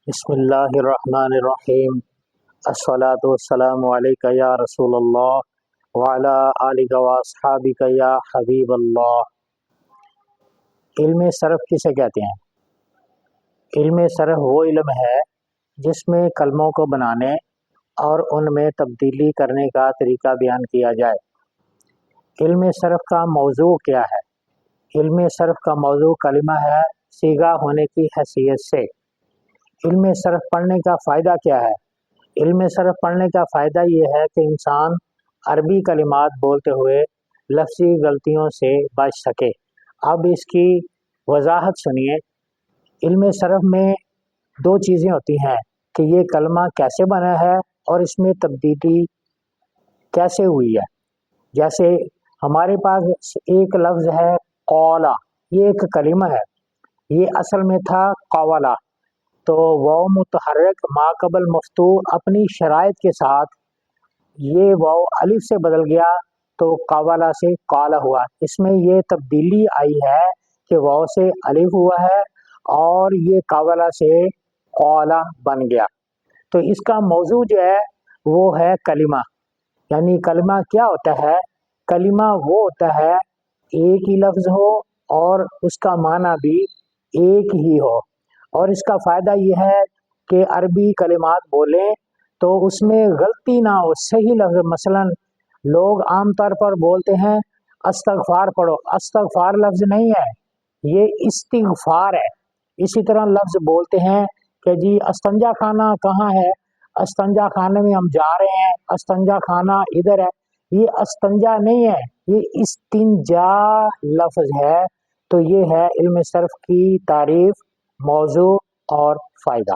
بسم اللہ الرحمن الرحیم الصلاۃ والسلام علیک یا رسول اللہ وعلی آلک و اصحابک یا حبیب اللہ۔ علم صرف کسے کہتے ہیں؟ علم صرف وہ علم ہے جس میں کلموں کو بنانے اور ان میں تبدیلی کرنے کا طریقہ بیان کیا جائے۔ علم صرف کا موضوع کیا ہے؟ علم صرف کا موضوع کلمہ ہے صیغہ ہونے کی حیثیت سے۔ علم صرف پڑھنے کا فائدہ کیا ہے؟ علم صرف پڑھنے کا فائدہ یہ ہے کہ انسان عربی کلمات بولتے ہوئے لفظی غلطیوں سے بچ سکے۔ اب اس کی وضاحت سنیے۔ علم صرف میں دو چیزیں ہوتی ہیں کہ یہ کلمہ کیسے بنا ہے اور اس میں تبدیلی کیسے ہوئی ہے۔ جیسے ہمارے پاس ایک لفظ ہے قولا، یہ ایک کلمہ ہے، یہ اصل میں تھا قولا، تو واو متحرک ما قبل مفتوح اپنی شرائط کے ساتھ یہ واو الف سے بدل گیا تو قولا سے قالا ہوا۔ اس میں یہ تبدیلی آئی ہے کہ واو سے الف ہوا ہے اور یہ قولا سے قالا بن گیا۔ تو اس کا موضوع جو ہے وہ ہے کلمہ، یعنی کلمہ کیا ہوتا ہے؟ کلمہ وہ ہوتا ہے ایک ہی لفظ ہو اور اس کا معنی بھی ایک ہی ہو، اور اس کا فائدہ یہ ہے کہ عربی کلمات بولیں تو اس میں غلطی نہ ہو، صحیح لفظ۔ مثلا لوگ عام طور پر بولتے ہیں استغفار پڑھو، استغفار لفظ نہیں ہے، یہ استغفار ہے۔ اسی طرح لفظ بولتے ہیں کہ جی استنجا خانہ کہاں ہے، استنجا خانے میں ہم جا رہے ہیں، استنجا خانہ ادھر ہے، یہ استنجا نہیں ہے، یہ استنجا لفظ ہے۔ تو یہ ہے علم صرف کی تعریف، موضوع اور فائدہ۔